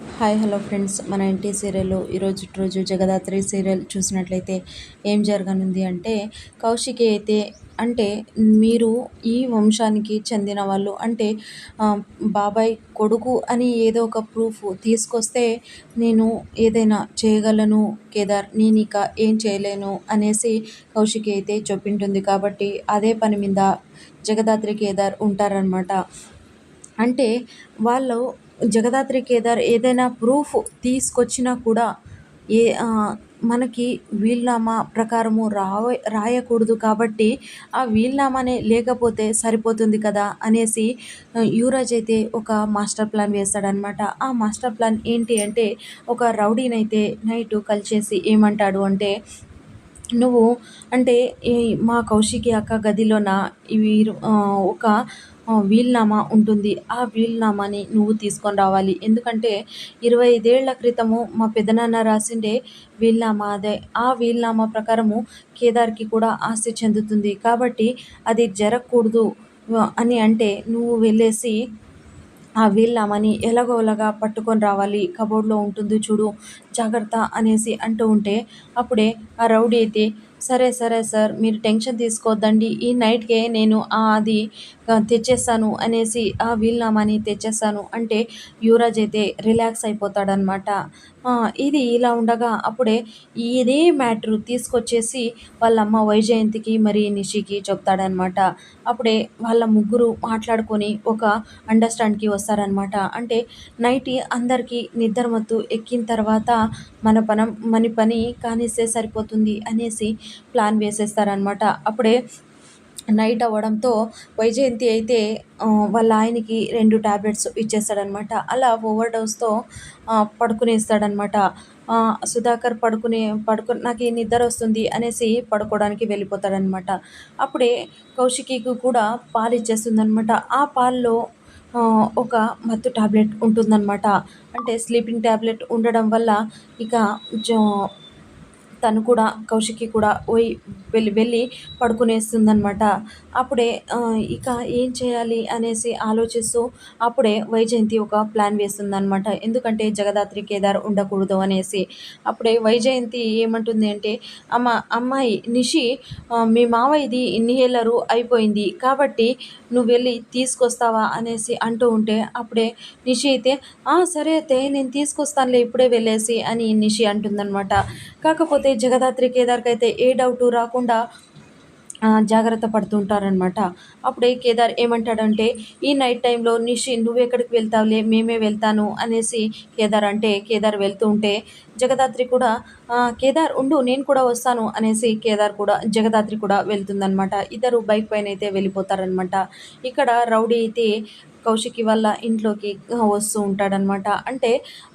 Hi hello friends, మన ఇంటి సీరియల్లో ఈరోజు రోజు జగదాత్రి సీరియల్ చూసినట్లయితే ఏం జరగనుంది అంటే, కౌశికి అయితే అంటే మీరు ఈ వంశానికి చెందిన వాళ్ళు అంటే ఆ, బాబాయ్ కొడుకు అని ఏదో ఒక ప్రూఫ్ తీసుకొస్తే నేను ఏదైనా చేయగలను కేదార్, నేను ఇక ఏం చేయలేను అనేసి కౌశికి అయితే చెప్పింటుంది. కాబట్టి అదే పని మీద జగదాత్రి కేదార్ ఉంటారనమాట. అంటే వాళ్ళు జగదాత్రి కేదార్ ఏదైనా ప్రూఫ్ తీసుకొచ్చినా కూడా ఏ మనకి వీలునామా ప్రకారము రాయకూడదు కాబట్టి ఆ వీలునామానే లేకపోతే సరిపోతుంది కదా అనేసి యువరాజ్ అయితే ఒక మాస్టర్ ప్లాన్ వేస్తాడనమాట. ఆ మాస్టర్ ప్లాన్ ఏంటి అంటే, ఒక రౌడీనైతే నైట్ కలిసేసి ఏమంటాడు అంటే, నువ్వు అంటే ఈ మా కౌశికి అక్క గదిలోన ఇవి ఒక వీలునామా ఉంటుంది. ఆ వీలునామాని నువ్వు తీసుకొని రావాలి. ఎందుకంటే 25 ఏళ్ల క్రితము మా పెదనాన్న రాసిండే వీలునామా అదే. ఆ వీలునామా ప్రకారము కేదార్‌కి కూడా ఆస్తి చెందుతుంది. కాబట్టి అది జరగకూడదు అని అంటే నువ్వు వెళ్ళేసి ఆ వీలునామాని ఎలాగోలాగా పట్టుకొని రావాలి. కబోర్డ్‌లో ఉంటుంది చూడు, జాగ్రత్త అనేసి అంటూ ఉంటే, అప్పుడే ఆ రౌడీ అయితే సరే, సరే సార్, మీరు టెన్షన్ తీసుకోవద్దండి. ఈ నైట్‌కే నేను అది తెచ్చేస్తాను అనేసి ఆ వీలునామాని తెచ్చేస్తాను అంటే యువరాజ్ అయితే రిలాక్స్ అయిపోతాడనమాట. ఇది ఇలా ఉండగా అప్పుడే ఇదే మ్యాటర్ తీసుకొచ్చేసి వాళ్ళమ్మ వైజయంతికి మరి నిషికి చెప్తాడనమాట. అప్పుడే వాళ్ళ ముగ్గురు మాట్లాడుకొని ఒక అండర్‌స్టాండ్‌కి వస్తారనమాట. అంటే నైట్ అందరికీ నిద్రమత్తు ఎక్కిన తర్వాత మన పని కానిస్తే సరిపోతుంది అనేసి ప్లాన్ వేసేస్తారనమాట. అప్పుడే నైట్ అవ్వడంతో వైజయంతి అయితే వాళ్ళ ఆయనకి 2 టాబ్లెట్స్ ఇచ్చేస్తాడనమాట. అలా ఓవర్ డోస్‌తో పడుకునేస్తాడనమాట. సుధాకర్ నాకు ఈ నిద్ర వస్తుంది అనేసి పడుకోవడానికి వెళ్ళిపోతాడనమాట. అప్పుడే కౌశికికి కూడా పాలిచ్చేస్తుందనమాట. ఆ పాల్లో ఒక మత్తు టాబ్లెట్ ఉంటుందనమాట. అంటే స్లీపింగ్ టాబ్లెట్ ఉండడం వల్ల ఇక జో తను కూడా కౌశికి కూడా వెళ్ళి పడుకునేస్తుందనమాట. అప్పుడే ఇక ఏం చేయాలి అనేసి ఆలోచిస్తూ అప్పుడే వైజయంతి ఒక ప్లాన్ వేస్తుందనమాట. ఎందుకంటే జగదాత్రి కేదార్ ఉండకూడదు అనేసి. అప్పుడే వైజయంతి ఏమంటుంది అంటే, అమ్మాయి నిషి, మీ మావయ్యది ఇన్హేలరు అయిపోయింది కాబట్టి నువ్వు వెళ్ళి తీసుకొస్తావా అనేసి అంటూ ఉంటే, అప్పుడే నిషి అయితే సరే అయితే నేను తీసుకొస్తానులే ఇప్పుడే వెళ్ళేసి అని నిషి అంటుందనమాట. కాకపోతే జగదాత్రి కేదార్‌కైతే ఏ డౌటు రాకుండా జాగ్రత్త పడుతుంటారనమాట. అప్పుడే కేదార్ ఏమంటాడంటే, ఈ నైట్ టైంలో నిషి నువ్వెక్కడికి వెళ్తావులే, మేమే వెళ్తాను అనేసి కేదార్ అంటే, కేదార్ వెళ్తూ ఉంటే జగదాత్రి కూడా కేదార్ ఉండు నేను కూడా వస్తాను అనేసి జగదాత్రి కూడా వెళ్తుందనమాట. ఇద్దరు బైక్ పైనైతే వెళ్ళిపోతారనమాట. ఇక్కడ రౌడీ అయితే కౌశికి వాళ్ళ ఇంట్లోకి వస్తూ ఉంటాడనమాట. అంటే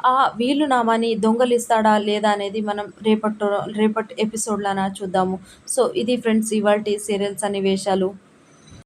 ఆ వీలునామాని దొంగలిస్తాడా లేదా అనేది మనం రేపటి ఎపిసోడ్‌లోన చూద్దాము. సో, ఇది ఫ్రెండ్స్ ఇవాల్టి సీరియల్ సన్నివేశాలు.